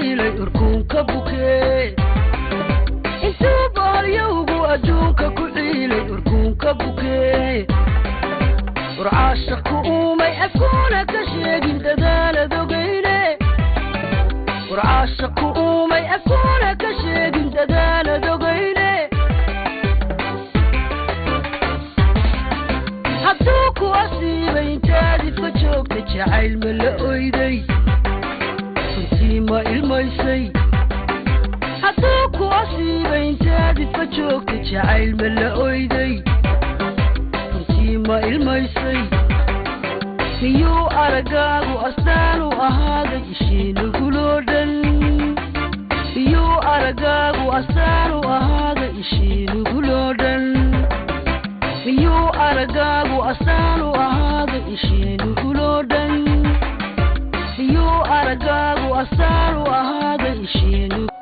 ciilay urkuunka bukee intuu baalyowgu adduunka ku ciilay urkuunka bukee urcaasha ku uumay afkuuna ka sheegin dadaalad ogeyne urcaasha ku uumay afkuuna ka sheegin dadaalad ogeyne hadduu ku asiibay intaadib ka joogta jacayl ma la oyday runtii ma ilmaysay hadduu ku asiibay intaadib ka joogta jacayl ma la oyday runtii ma ilmaysay miyuu aragaagu astaanu ahaaday ishiinuguloo dhan miyuu aragaagu astaanu ahaaday ishiinuguloo dhan miyuu aragaagu astaanu ahaaday ishiinuguloo dhan miyuu aragaagu astaanu ahaaday ishiinuguloo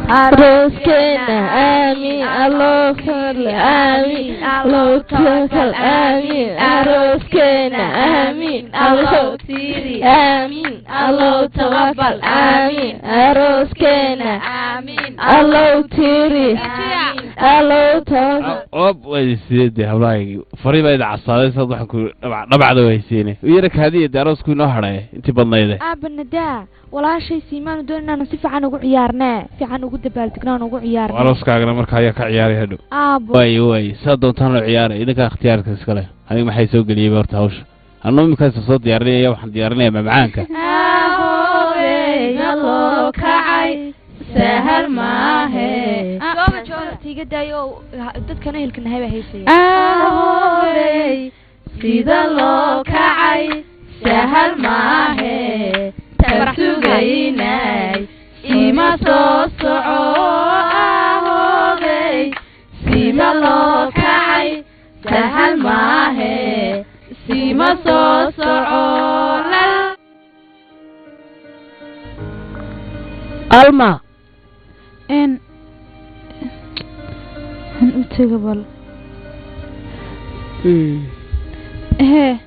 عروسكنا آمين الله كل آمين الله توكل آمين عروسكنا آمين الله تيري آمين الله توكل آمين عروسكنا آمين الله تيري الله توكل أب ويسيدي هؤلاء فريبة إذا عصاري صدقكم نبعد ويسيني ويرك هذه عروسكم نهرة أنت بنيده أبندا ولا شيء سيمان دوننا نصيف عنه عيارنا في عنه قد بالتكنا نقول عيارنا عروسك أنا مركها يا كعياري هدو واي صدق تانو عياري إذا كان اختيارك اسكله هذه ما حيسوق لي بورتهوش أنا ممكن صوت يارني يا واحد يارني معانك الله كعي سهل ما هي قام جورة تيجي دايو ضد كنا هلكن هاي بهيسي سيد الله كعي سهل ما هي تبسوغيناي إما صوصعو أهوغي سيما الله كعي سهل ما هي سيما صوصعو ألما إن أنتقبل إيه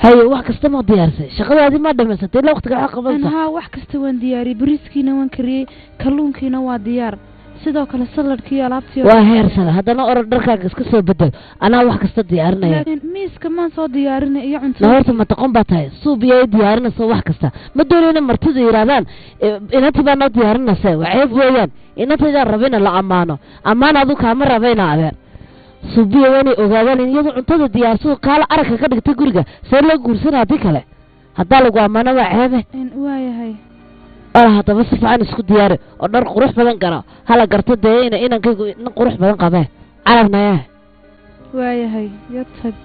هاي واحد كستمع ديارسي شغلة هذه ما دمستي لا وقت قاعد قبل أنا واحد كستوان دياري بريسكينا وانكري كلونكينا وديار sidoo kale saladkii alaabtii waa heersana hadana orodharkaaga iska soo bedel anaa wax kasta diyaarinaya laakiin miiska ma soo diyaarinay iyo cunto horta ma taqoon baa tahay suubiya diyaarinayso wax kasta ma doonayna martida yiraahdaan inantii baa noo diyaarinaysa waxay weeyaan inantii rabina la amaano adu kaama rabayna adeer suubiya wani ogaadaan in iyadu cuntada diyaarso kaala aragka ka dhigtay guriga soo la guursanaa hadii kale hadaa lagu amaano waa ceebe waayahay هذا بس فعن اسكو دياري ودر قروح بدن قرا هلا قرت دينا inankiigu in qurux badan qabee carabnaa waayahay yatag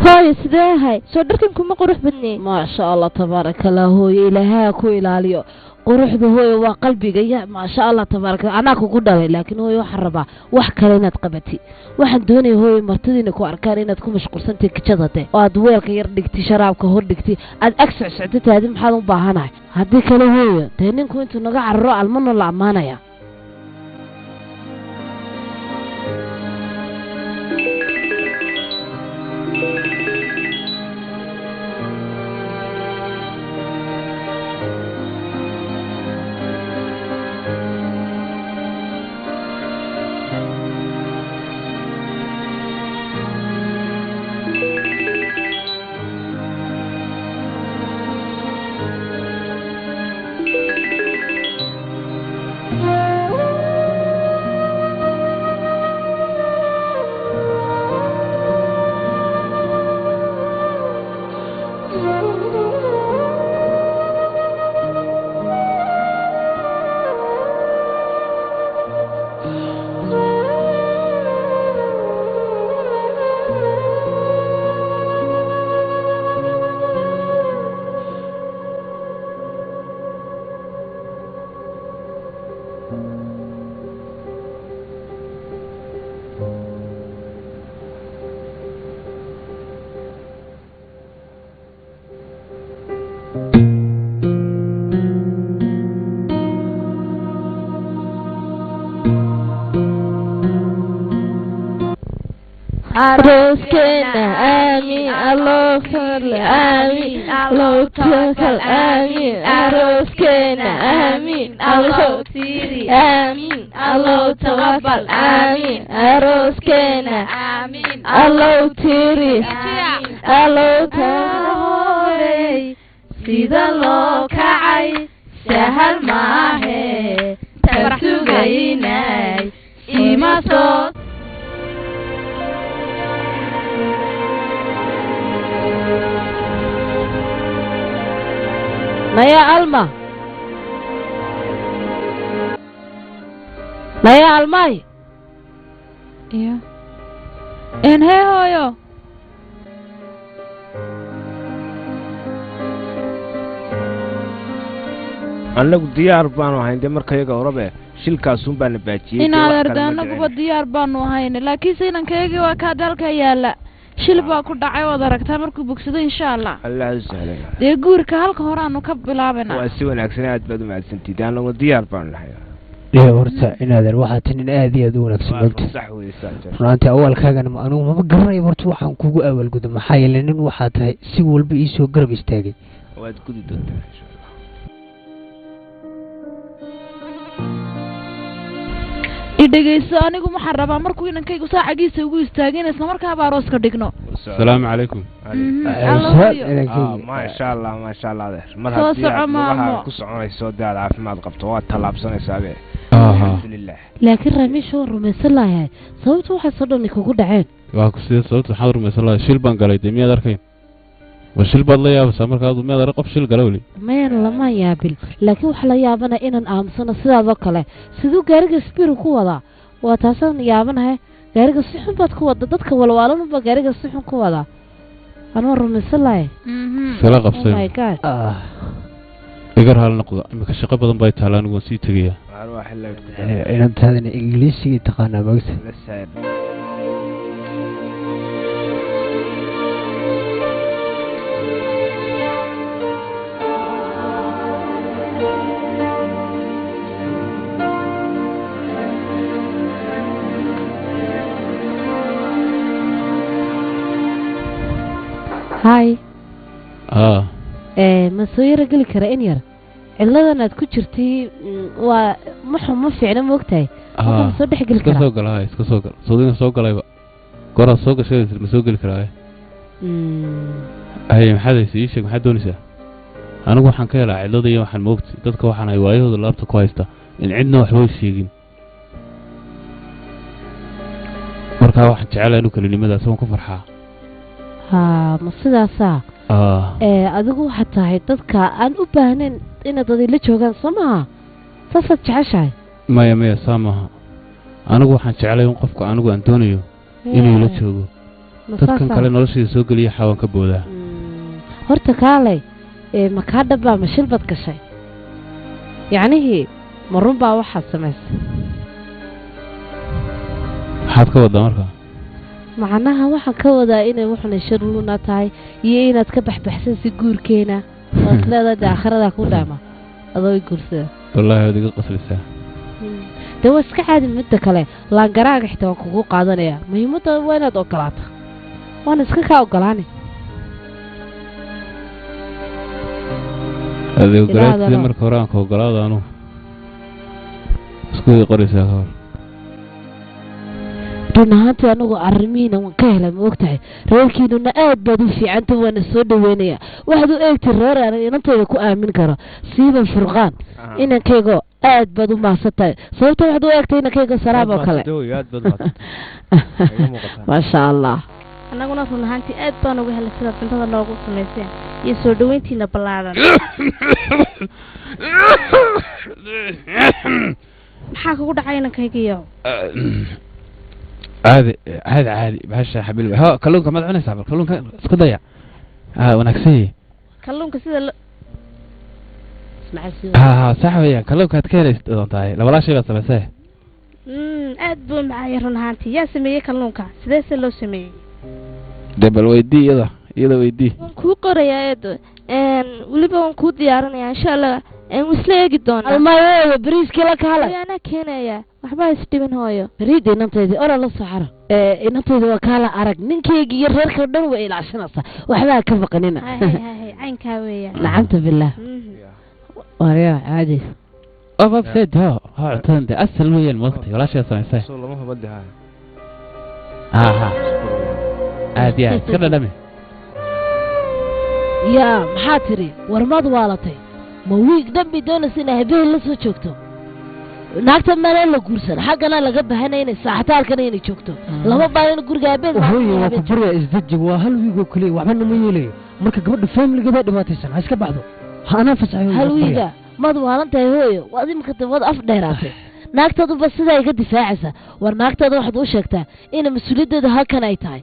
هاي سداهاي سو دركن kuma qurux badnay ما شاء الله تبارك الله hooyo ilaahay ku ilaaliyo quruxda hooyo waa qalbiga ya ma sha Allah tabaaraka ana ku dhalay laakiin hooyo wax raba wax kale inaad qabati waxaan doonay hooyo martadiina ku arkaan inaad ku mashquulsantay kijadade oo aad weelka yar dhigti sharaabka hor dhigti aad agsac socdataadi maxaad u baahanahay hadii kale hooyo teeninku intuu naga carro almano la amaanaya توكل آمين الله توكل آمين أروسكنا آمين الله تيري آمين الله تقبل آمين أروسكنا آمين الله تيري الله تقبل سيدا الله كعي سهل معه تسوغيناي إما صوت نيا ألما نيا ألماي يا إن هي هويو anagu diyaar baanu ahayn de markayaga orabe shilkaasun baan baajiyay inaad arda anaguba diyaar baanu ahayn laakiin siinankeygii waa kaa dalka yaala shil baa ku dhacay waad aragtaa markuu bogsado insha allah allah sahlan dee guurka halka hore aanu ka bilaabanaa waa si wanaagsan aad baad u mahadsantihiin anagu diyaar baanu nahay horta inaadan waxaa tin aad iyo aad u wanaagsan moogta sax weeysaa runtii awalkaagana anigu ma garanayo horta waxaan kugu awalgudo maxaa yeelay nin waxaa tahay si walba ii soo garab istaagay waad gudi doontaa idhageyso anigu waxaan rabaa markuu inankaygu saacagiisa ugu istaagin isla markaaba arooska dhigno asalaamu calaykum maasha allah mar haddii aad ku soconayso dee aad caafimaad qabto waad tallaabsanaysaa be alxamdulilah laakiin ramiish waan rumaysan lahay sababta waxay soo dhan kugu dhaceen waa ku sidee sababta waxaad rumaysan lahay shil baan galay dee miyaad arkayn wa shil baad la yaabaysaa markaad miyaad arag qof shil gala weli mayan lama yaabil laakiin waxa la yaabana inaan aamusano sidaadoo kale siduu gaariga spiru ku wadaa waa taasaan yaabanahay gaariga si xun baad ku wada dadka walwaalanunba gaariga si xun ku wadaa anoo rumaysan lahay iskala qabsay igar hal noqdo imika shaqo badan bay taala anigu waan sii tegayaa inantaadana ingiliisigii taqaanaa magta هاي ما سويرة قلي كرا إنير إلا أنا تكون شرتي ومحهم ما في عنا وقتها ممكن صدق قلي كرا سوق لا سوق صدقنا سوق لا بقى قرا سوق شيء مسوق قلي كرا هاي محد يسيش محد دونسه أنا waxaan ka helaa cilada iyo waxaan moogtay dadka waxaan ay waayahooda laabta ku haysta in cidna wax way sheegin marka waxaan jecelahay inuu kalinimadaas aan ku farxaa ma sidaasa adigu waxaad tahay dadka aan u baahnayn inaad dadila joogaan soo maha saasaad jeceshahay maya saa maaha anigu waxaan jeclay in qofka anigu aan doonayo inuu la joogo dadkan kale noloshayda soo geliya xawaan ka boodaa horta kaalay ma kaa dhabbaa ma shil baad gashay yacnihii ma run baa waxaad samaysay maxaad ka wadaa markaa macnaha waxaan ka wadaa inay waxuna sharluna tahay iyo inaad ka baxbaxsan si guurkeena waad leedahay aakhirada ku dhaama adoo guursada wallaahi waad iga qaslisaa dee waa iska caadi midda kale laangaraaga xitaa waan kugu qaadanaya muhiimadda waa inaad ogolaata waana iska kaa ogolaani adee ogolaatida marka hore aan ka ogolaada anu isku qoraysaa ka hor run ahaantii anagu arrimihiina waan ka helay ma ogtahay reerkiinuna aad baad u fiicanta waana soo dhaweynaya waxaad u eegtay reer aan inantayda ku aamin karo siiban furqaan inankaygo aad baad u mahadsan tahay sababta waxaad u eegtay inankaygo saraab oo kale maasha allah annaguna run ahaantii aad baan uga helay sidaad cuntada noogu samayseen iyo soo dhaweyntiina ballaadan maxaa kugu dhacay inankaygiyo عادي بهالشيء حبيبي ها كلونك ما دعوني صاحب كلونك اسكت ضيع ونكسي كلونك سيده اسمع صاحب يا كلونك هتكيري دونتاي لا ولا شيء بس بسه aad buu macay run ahaantii yaa sameeyay kalluunka sidee loo sameeyay debal weydii iyada weydii ku qorayaa waliba waan ku diyaarinayaa insha Allah isla eegi doonaa almaayo bariiskii la kaala anaa keenaya waxbaa isdhiban hooyo bariida inanteedii ora la saxara inanteedii waa kaala arag ninkeygii iyo reerka dhan way ilaashanaysaa waxbaa ka baqanina caynkaa weeyaan nacamta billaah wariyaa caadi أبغى فيدها ها عطان أسهل ويا الموقت ولا شيء صحيح والله ما هو بدها ها عادي كذا دمي يا محاتري ورمض والتي مويق دمي دونس إنه هبيه لسه شوكتو naagta meel la guursan xaqana laga bahanayna saaxtaalkana inay joogto laba baan guriga been hooyo ku bariya isdaji waa hal wiigo kaliya waxba ma yeelayo marka gabadha family-geeda dhibaataysan iska baxdo hana fasaxay hal wiiga mad waalantahay hooyo waad imka tabad af dheeraatay naagtadu bas sida ay ka difaacaysa war naagtada waxaad u sheegtaa in mas'uuliyadeeda halkan ay tahay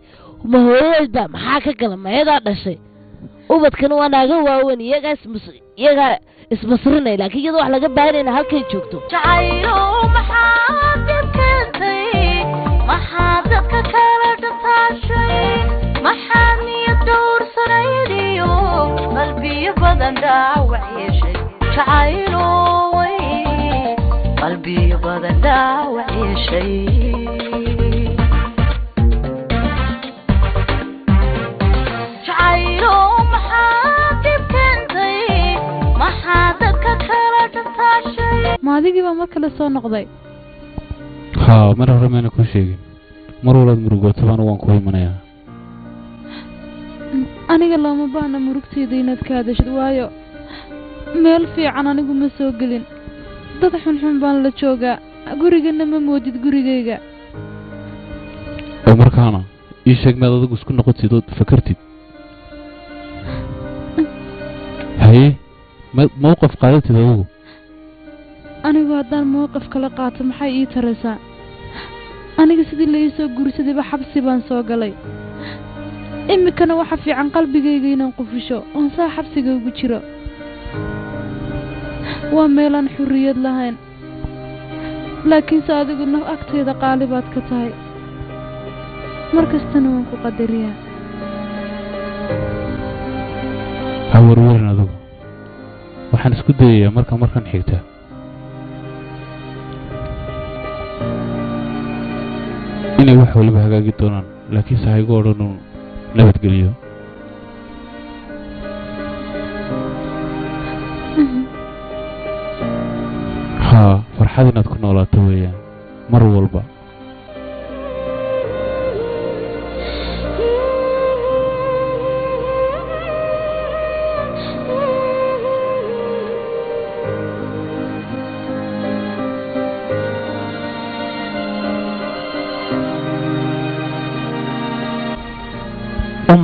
ma hooyada maxaa ka gala mayada dhashay ubadkan waa naaga waaweyn iyaga isbasrinay laakiin iyada wax laga baahanayna halkay joogto jacaylo maxaad keentay maxaad dadka kala dhataashay maxaad niyad dhowrsanaydiyo qalbiyo badan dhaawac yeeshay jacaylo way qalbiyo badan dhaawac yeeshay jacaylo ma adigiiba mar kale soo noqday haa mar hore mayna ku sheegin mar walaad murugooto baan waan ku imanayaa aniga looma baahna murugtayda inaad ka hadashid waayo meel fiican anigu ma soo gelin dad xunxun baan la joogaa gurigana ma moodid gurigayga oo markaana ii sheeg maad adigu isku noqotid ood fakartid haye موقف قادتي ذوق أنا هذا الموقف كلا قات محي يترسى أنا قصدي اللي يسوق جرسدي بحبسي بنسوق لي إمي كان وحفي عن قلبي جاي ننقفشوا ونسا حبسي جاي بتشرا وميلان حرية لهين لكن صادق إنه أكتر إذا قالبات كتاي مركز تنوين قدرية هور ورنا ذوق waxaan isku dayayaa markan xigta inay wax waliba hagaagi doonaan laakiin sahaygo odhan nabadgeliyo haa farxad inaad ku noolaato weeyaan mar walba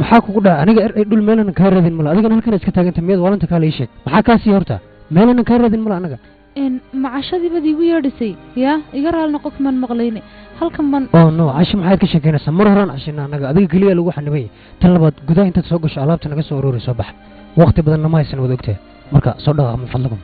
maxaa kugu dhaca aniga dhul meelana ka raadin mala adigana halkan iska taaganta miyad walanta kale ii sheeg maxaa ka sii horta meelana ka raadin mala anaga macashadii bad igu yeedhisay yaa iga raal noqo kuman maqlayne halkan man oo no casho maxaad ka sheekeynaysaa mar horaan cashina anaga adiga keliya lagu xanibay tan labaad gudaha intaad soo gasho alaabta naga soo ururi soo bax waqti badanna ma haysan wada ogtahay marka soo dhawaaq min fadlakum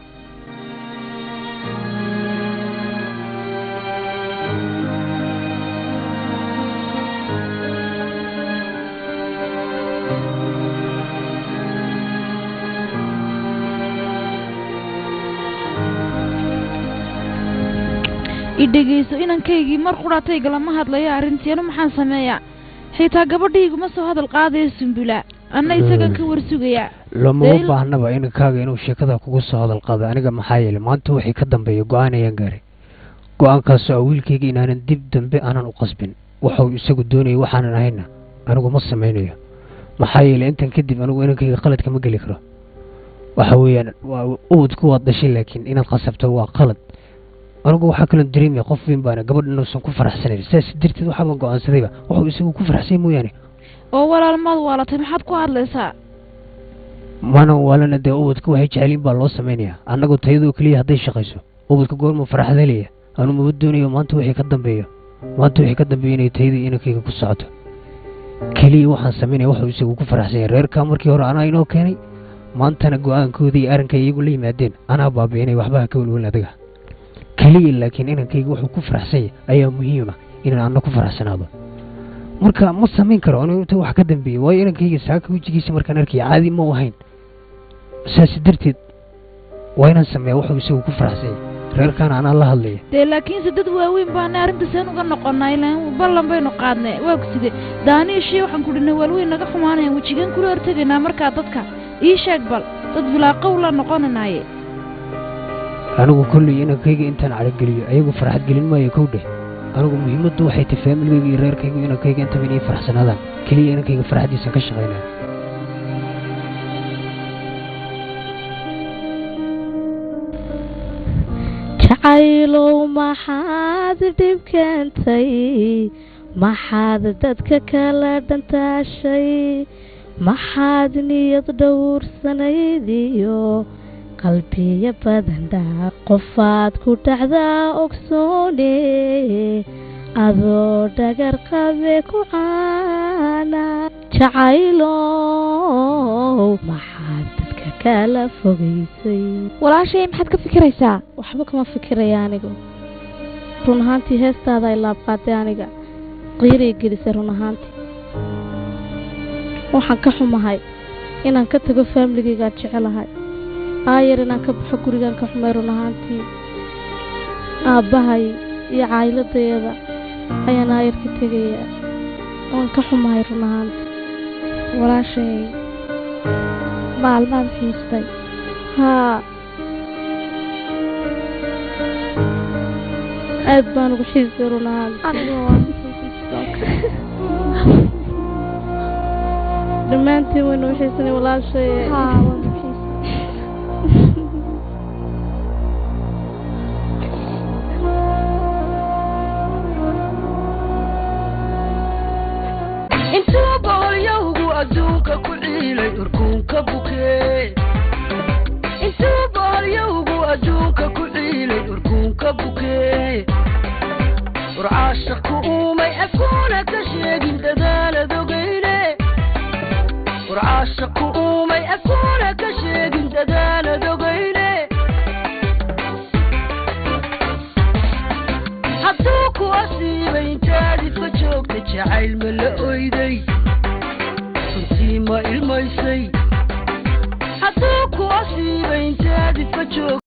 idhageyso inankaygi mar quraatay galama hadlaya arinteenu maxaan sameeyaa xitaa gabadhaygu ma soo hadal qaadayo sumbula anna isaga ka warsugaya lama baahnaba inankaaga inuu sheekada kugu soo hadal qaado aniga maxaa yeelay maanta wixii ka dambeeya go'aan ayaan gaaray go'aankaasoo ah wiilkayga inaanan dib dambe aanan u qasbin waxuu isagu doonayay waxaanan ahayna anigu ma samaynayo maxaa yeelay intan kadib anigu inankayga qalad kama geli karo waxa weeyaan waa ubadku waad dhashay laakiin inaad qasabto waa qalad anigu waxaa kaloo dareemaya qof weyn baana gabadh inuusan ku faraxsanayn sidaas darteed waxaaba go'aansadayba wuxuu isagu ku faraxsay mooyaane oo walaalmaad waalatay maxaad ku hadlaysaa mana waalana dee ubadka waxay jeceliin baa loo samaynayaa annagu tayadoo keliya hadday shaqayso ubadka goorma faraxdalaya anu maba doonayo maanta wixii ka dambeeyo inay tayadii inankayga ku socoto keliya waxaan samaynaya waxuu isagu ku faraxsanya reerkaa markii hore anaa inoo keenay maantana go'aankoodii arrinkay iyagu la yimaadeen anaa baabi'inay waxbaha ka welwelin adiga kaliya laakiin inankayga wuxuu ku faraxsan yahay ayaa muhiima inaan anna ku faraxsanaado marka ma samayn karo anigu inta wax ka dambeeyey waayo inankayga saaka wejigiisa markaan arkaya caadi ma u ahayn saas darteed وين سميه وحو يسوي كفرحسي reer kan ana la hadlay de laakiin sidad waaweyn baan arinta seen uga noqonay laan ballan baynu qaadnay waa ku sidee daaniishii waxaan ku dhinay walweyn naga xumaanayaan wajigan kula hortagnaa marka dadka ii sheeg bal dad bilaa qowl la noqonay anigu kulli inakayga intaan arageliyo ayagu farxad gelin maayo kowdhe anigu muhiimaddu waxay tahay family-ga iyo reerkayga inakayga inta inay farxsanaadaan kaliya inakayga farxadiisa ka shaqeynaa jacaylow maxaad dhibkeentay maxaad dadka kala dhantaashay maxaad niyad dhowrsanayd qalbiya badan dhaaq qofaad ku dhacdaa ogsoone adoo dhagar qabe ku caana jacaylow maxaad dadka kala fogaysay walaashay maxaad ka fikiraysaa waxba kama fikiraya anigu run ahaantii heestaada ay laabqaaday aniga qiiray gelisay run ahaantii waxaan ka xumahay inaan ka tago family-gaygaan jecelahay aayar inaan ka baxo gurigaan ka xumay run ahaantii aabbahay iyo caayiladeeda ayaan aayar ka tegayaa waan ka xumahay run ahaantii walaashay maalmaad xiistay haa aad baan ugu xiistay run ahaantii dhammaantiin waynu u xiisanay walaashay haa waan u xiistay intuu boolyowgu adduunka ku ciilay urkuunka bukee intuu boolyowgu adduunka ku ciilay urkuunka bukee urcaasha ku uumay akuuna ka sheegin dadaalad ogeyne urcaasha ku uumay akuuna ka sheegin dadaalad ogeyne hadduu ku asiibay intaadid ka joogta jacayl ma la oyday runtii ma ilmaysay hadduu ku asiibay intaadid ka joogta